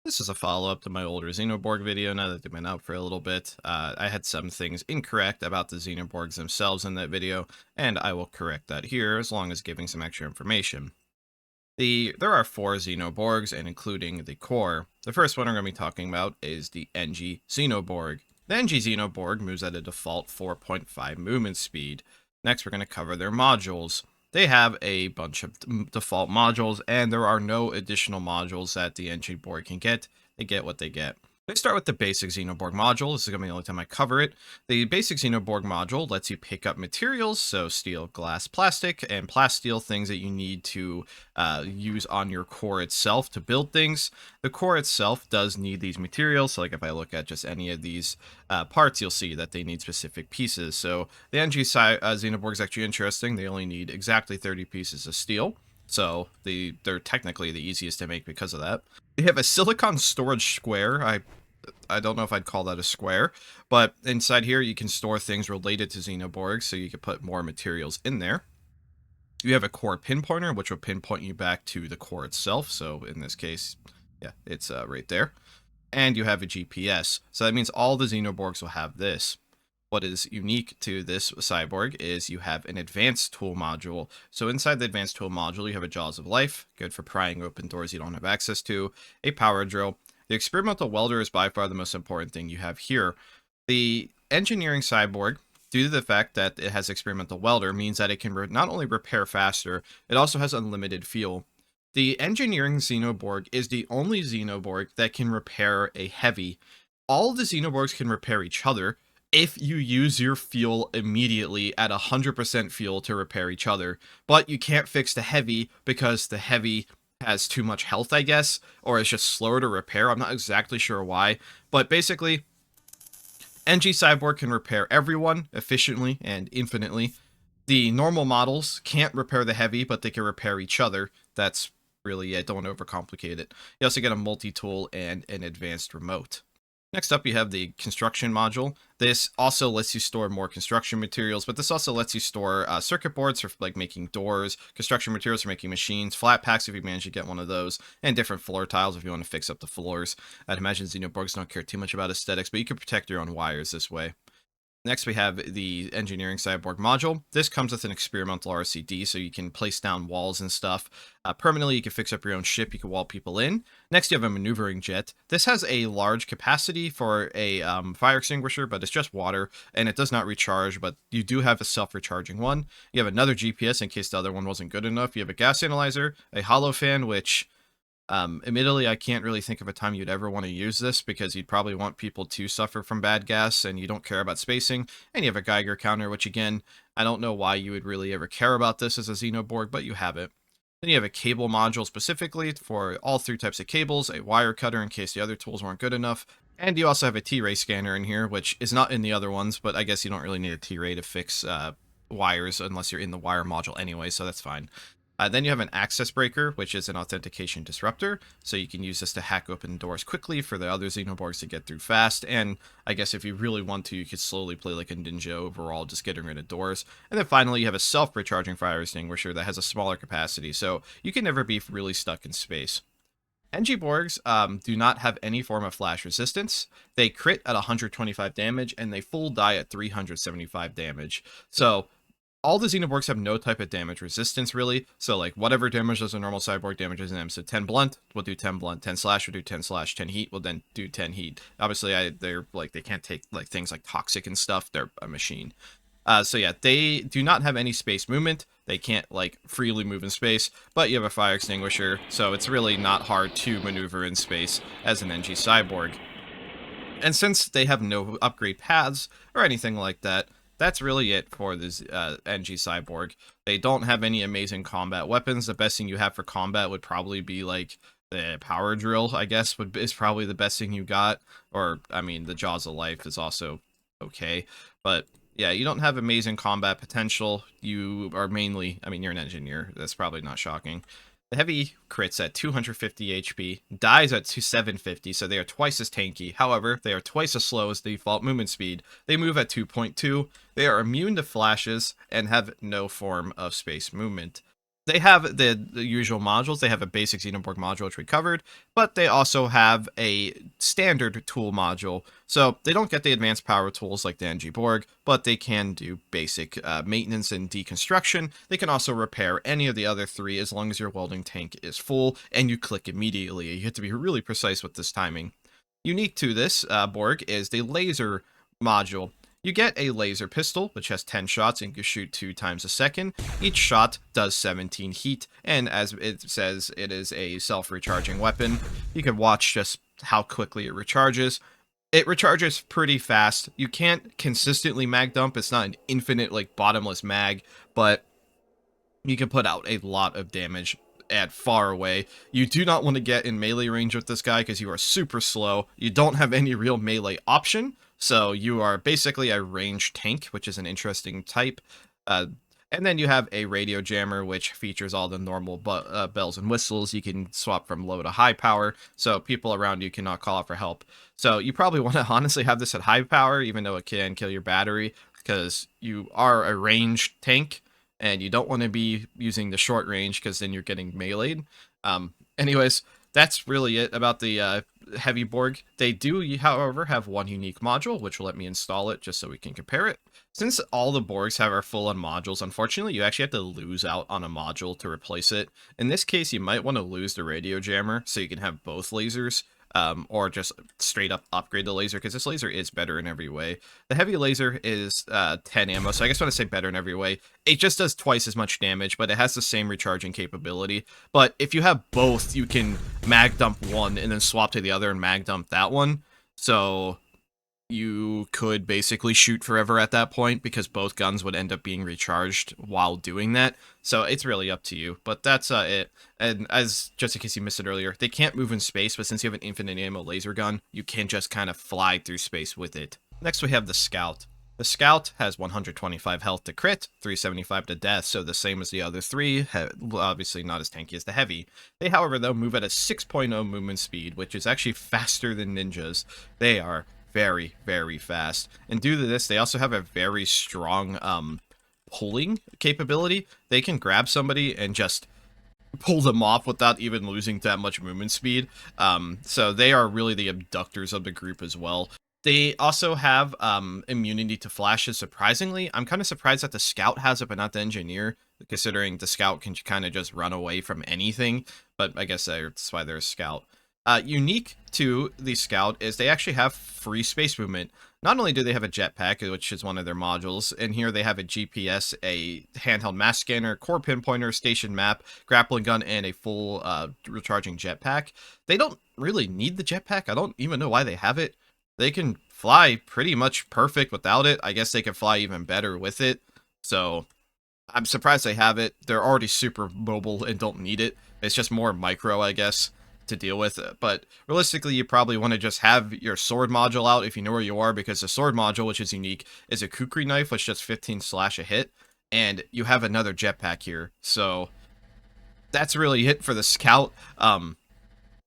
This is a follow-up to my older Xenoborg video now that they've been out for a little bit. I had some things incorrect about the Xenoborgs themselves in that video, and I will correct that here as long as giving some extra information. There are four Xenoborgs, and including the core. The first one I'm going to be talking about is the NG Xenoborg. The NG Xenoborg moves at a default 4.5 movement speed. Next, we're going to cover their modules. They have a bunch of default modules, and there are no additional modules that the NG board can get. They get what they get. Let's start with the basic Xenoborg module. This is going to be the only time I cover it. The basic Xenoborg module lets you pick up materials, so steel, glass, plastic, and plasteel, things that you need to use on your core itself to build things. The core itself does need these materials, so like if I look at just any of these parts, you'll see that they need specific pieces. So the NG Xenoborg is actually interesting. They only need exactly 30 pieces of steel. So they're technically the easiest to make because of that. They have a silicon storage square. I don't know if I'd call that a square, but inside here you can store things related to Xenoborg, so you can put more materials in there. You have a core pinpointer, which will pinpoint you back to the core itself. So in this case, yeah, it's right there. And you have a GPS. So that means all the Xenoborgs will have this. What is unique to this Cyborg is you have an advanced tool module. So inside the advanced tool module, you have a Jaws of Life, good for prying open doors you don't have access to, a power drill. The experimental welder is by far the most important thing you have here. The engineering Cyborg, due to the fact that it has experimental welder, means that it can not only repair faster, it also has unlimited fuel. The engineering Xenoborg is the only Xenoborg that can repair a heavy. All the Xenoborgs can repair each other if you use your fuel immediately at 100% fuel to repair each other. But you can't fix the heavy because the heavy has too much health, I guess, or is just slower to repair. I'm not exactly sure why, but basically, NG Cyborg can repair everyone efficiently and infinitely. The normal models can't repair the heavy, but they can repair each other. That's really it. Don't overcomplicate it. You also get a multi-tool and an advanced remote. Next up, you have the construction module. This also lets you store more construction materials, but this also lets you store circuit boards for like making doors, construction materials for making machines, flat packs if you manage to get one of those, and different floor tiles if you want to fix up the floors. I'd imagine Xenoborgs don't care too much about aesthetics, but you can protect your own wires this way. Next, we have the Engineering Cyborg module. This comes with an experimental RCD, so you can place down walls and stuff. Permanently, you can fix up your own ship. You can wall people in. Next, you have a maneuvering jet. This has a large capacity for a fire extinguisher, but it's just water, and it does not recharge, but you do have a self-recharging one. You have another GPS in case the other one wasn't good enough. You have a gas analyzer, a hollow fan, which... admittedly, I can't really think of a time you'd ever want to use this because you'd probably want people to suffer from bad gas and you don't care about spacing. And you have a Geiger counter, which again, I don't know why you would really ever care about this as a Xenoborg, but you have it. Then you have a cable module specifically for all three types of cables, a wire cutter in case the other tools weren't good enough. And you also have a T-ray scanner in here, which is not in the other ones, but I guess you don't really need a T-ray to fix wires unless you're in the wire module anyway, so that's fine. Then you have an access breaker, which is an authentication disruptor. So you can use this to hack open doors quickly for the other Xenoborgs to get through fast. And I guess if you really want to, you could slowly play like a ninja overall, just getting rid of doors. And then finally, you have a self-recharging fire extinguisher that has a smaller capacity. So you can never be really stuck in space. NG Borgs do not have any form of flash resistance. They crit at 125 damage, and they full die at 375 damage. So all the Xenoborgs have no type of damage resistance, really. So, like, whatever damage does a normal Cyborg damages them. So 10 blunt will do 10 blunt, 10 slash will do 10 slash, 10 heat will then do 10 heat. Obviously, they're, like, they can't take, like, things like toxic and stuff. They're a machine. So yeah, they do not have any space movement. They can't, like, freely move in space, but you have a fire extinguisher, so it's really not hard to maneuver in space as an NG Cyborg. And since they have no upgrade paths or anything like that, that's really it for this NG Cyborg. They don't have any amazing combat weapons. The best thing you have for combat would probably be like the power drill, I guess, is probably the best thing you got. Or, I mean, the Jaws of Life is also okay. But yeah, you don't have amazing combat potential. You are mainly, I mean, you're an engineer. That's probably not shocking. The heavy crits at 250 HP, dies at 750, so they are twice as tanky. However, they are twice as slow as the default movement speed. They move at 2.2. They are immune to flashes and have no form of space movement. They have the usual modules. They have a basic Xenoborg module, which we covered, but they also have a standard tool module. So they don't get the advanced power tools like the NG Borg, but they can do basic maintenance and deconstruction. They can also repair any of the other three as long as your welding tank is full and you click immediately. You have to be really precise with this timing. Unique to this Borg is the laser module. You get a laser pistol, which has 10 shots and can shoot 2 times a second. Each shot does 17 heat, and as it says, it is a self-recharging weapon. You can watch just how quickly it recharges. It recharges pretty fast. You can't consistently mag dump. It's not an infinite, like, bottomless mag, but you can put out a lot of damage at far away. You do not want to get in melee range with this guy because you are super slow. You don't have any real melee option, so you are basically a ranged tank, which is an interesting type. And then you have a radio jammer, which features all the normal bells and whistles. You can swap from low to high power, so people around you cannot call out for help. So you probably want to honestly have this at high power, even though it can kill your battery, because you are a ranged tank, and you don't want to be using the short range because then you're getting meleeed. Anyways, that's really it about the Heavy Borg. They do, however, have one unique module, which will let me install it just so we can compare it. Since all the Borgs are full on modules, unfortunately, you actually have to lose out on a module to replace it. In this case, you might want to lose the radio jammer so you can have both lasers. Or just straight up upgrade the laser, because this laser is better in every way. The heavy laser is 10 ammo, so I guess when I say better in every way, it just does twice as much damage, but it has the same recharging capability. But if you have both, you can mag dump one and then swap to the other and mag dump that one. So you could basically shoot forever at that point because both guns would end up being recharged while doing that. So it's really up to you. But that's it. And as just in case you missed it earlier, they can't move in space, but since you have an infinite ammo laser gun, you can just kind of fly through space with it. Next we have the Scout. The Scout has 125 health to crit, 375 to death, so the same as the other three, obviously not as tanky as the Heavy. They, however, though, move at a 6.0 movement speed, which is actually faster than ninjas. They are very, very fast. And due to this, they also have a very strong pulling capability. They can grab somebody and just pull them off without even losing that much movement speed. So they are really the abductors of the group as well. They also have immunity to flashes, surprisingly. I'm kind of surprised that the Scout has it, but not the Engineer, considering the Scout can kind of just run away from anything. But I guess that's why they're a Scout. Unique to the Scout is they actually have free space movement. Not only do they have a jetpack, which is one of their modules, and here they have a GPS, a handheld mass scanner, core pinpointer, station map, grappling gun, and a full recharging jetpack. They don't really need the jetpack. I don't even know why they have it. They can fly pretty much perfect without it. I guess they could fly even better with it. So I'm surprised they have it. They're already super mobile and don't need it. It's just more micro, I guess, to deal with. But realistically, you probably want to just have your sword module out if you know where you are, because the sword module, which is unique, is a kukri knife, which does 15 slash a hit. And you have another jetpack here. So that's really it for the Scout.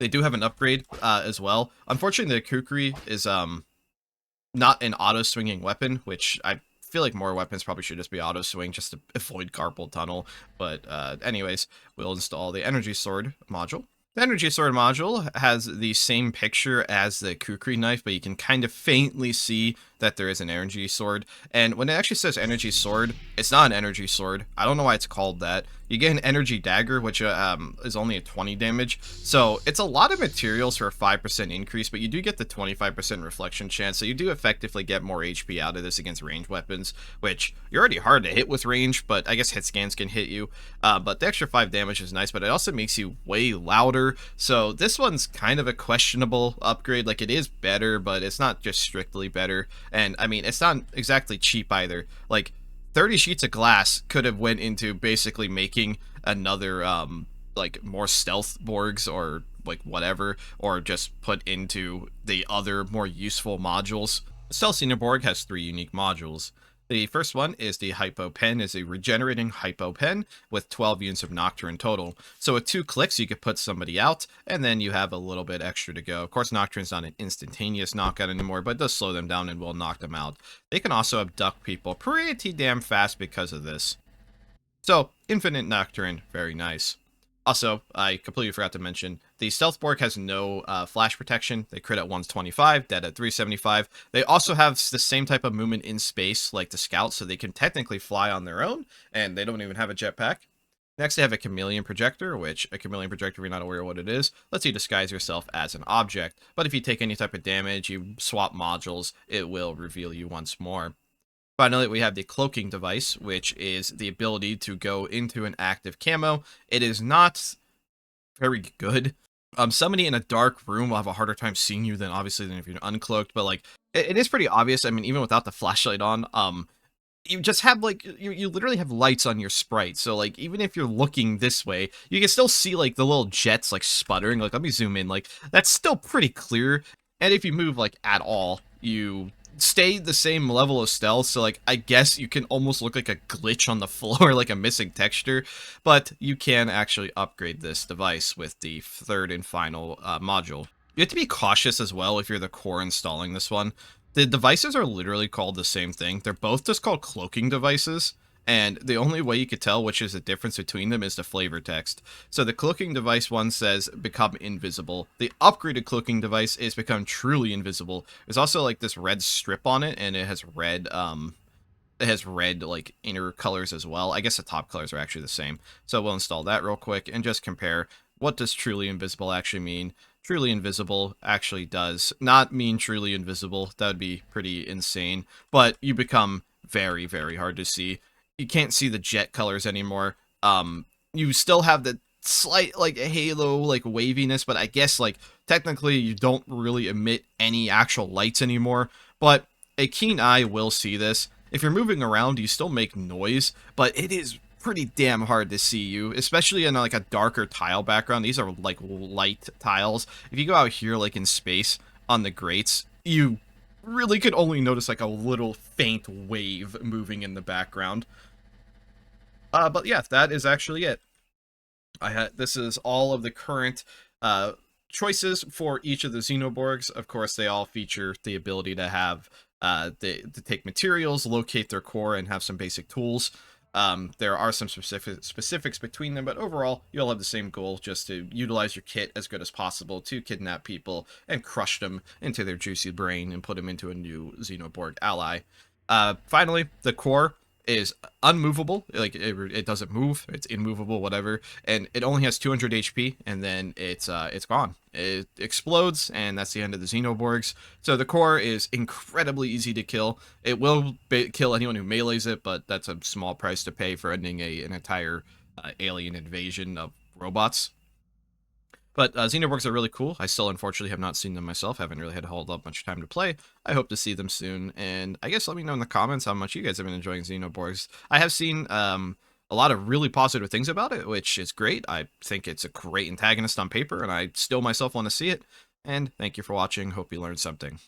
They do have an upgrade as well. Unfortunately, the kukri is not an auto-swinging weapon, which I feel like more weapons probably should just be auto-swing just to avoid carpal tunnel. But anyways, we'll install the energy sword module. The energy sword module has the same picture as the kukri knife, but you can kind of faintly see that there is an energy sword. And when it actually says energy sword, it's not an energy sword. I don't know why it's called that. You get an energy dagger, which is only a 20 damage. So it's a lot of materials for a 5% increase, but you do get the 25% reflection chance. So you do effectively get more HP out of this against ranged weapons, which you're already hard to hit with range, but I guess hit scans can hit you. But the extra 5 damage is nice, but it also makes you way louder. So this one's kind of a questionable upgrade. Like, it is better, but it's not just strictly better. And I mean, it's not exactly cheap either. Like, 30 sheets of glass could have went into basically making another like more stealth Borgs or like whatever, or just put into the other more useful modules. The Stealth Xenoborg has 3 unique modules. The first one is the Hypo Pen, is a regenerating Hypo Pen with 12 units of Nocturne total. So with 2 clicks, you could put somebody out, and then you have a little bit extra to go. Of course, Nocturne's not an instantaneous knockout anymore, but it does slow them down and will knock them out. They can also abduct people pretty damn fast because of this. So, Infinite Nocturne, very nice. Also, I completely forgot to mention, the Stealth Borg has no flash protection. They crit at 125, dead at 375. They also have the same type of movement in space like the Scout, so they can technically fly on their own, and they don't even have a jetpack. Next, they have a Chameleon Projector, which a Chameleon Projector, if you're not aware of what it is, lets you disguise yourself as an object. But if you take any type of damage, you swap modules, it will reveal you once more. Finally, we have the cloaking device, which is the ability to go into an active camo. It is not very good. Somebody in a dark room will have a harder time seeing you than obviously than if you're uncloaked, but like it is pretty obvious. I mean, even without the flashlight on, you just have like you literally have lights on your sprite, so like even if you're looking this way you can still see like the little jets like sputtering. Like, let me zoom in, like that's still pretty clear. And if you move like at all, you stay the same level of stealth, so like I guess you can almost look like a glitch on the floor, like a missing texture. But you can actually upgrade this device with the third and final module. You have to be cautious as well if you're the core installing this one. The devices are literally called the same thing. They're both just called cloaking devices, and the only way you could tell which is the difference between them is the flavor text. So the cloaking device one says become invisible. The upgraded cloaking device is become truly invisible. There's also like this red strip on it, and it has red like inner colors as well. I guess the top colors are actually the same. So we'll install that real quick and just compare what does truly invisible actually mean. Truly invisible actually does not mean truly invisible. That would be pretty insane. But you become very, very hard to see. You can't see the jet colors anymore. You still have the slight like halo like waviness, but I guess like technically you don't really emit any actual lights anymore. But a keen eye will see this. If you're moving around, you still make noise, but it is pretty damn hard to see you, especially in like a darker tile background. These are like light tiles. If you go out here like in space on the grates, you really could only notice like a little faint wave moving in the background. But yeah, that is actually it. This is all of the current uh, choices for each of the Xenoborgs. Of course, they all feature the ability to have to take materials, locate their core, and have some basic tools. There are some specifics between them, but overall, you all have the same goal, just to utilize your kit as good as possible to kidnap people and crush them into their juicy brain and put them into a new Xenoborg ally. Finally, the core is unmovable. Like it doesn't move. It's immovable, whatever. And it only has 200 HP, and then it's gone. It explodes, and that's the end of the Xenoborgs. So the core is incredibly easy to kill. It will kill anyone who melees it, but that's a small price to pay for ending an entire alien invasion of robots. But Xenoborgs are really cool. I still, unfortunately, have not seen them myself. Haven't really had to hold up much time to play. I hope to see them soon. And I guess let me know in the comments how much you guys have been enjoying Xenoborgs. I have seen a lot of really positive things about it, which is great. I think it's a great antagonist on paper, and I still myself want to see it. And thank you for watching. Hope you learned something.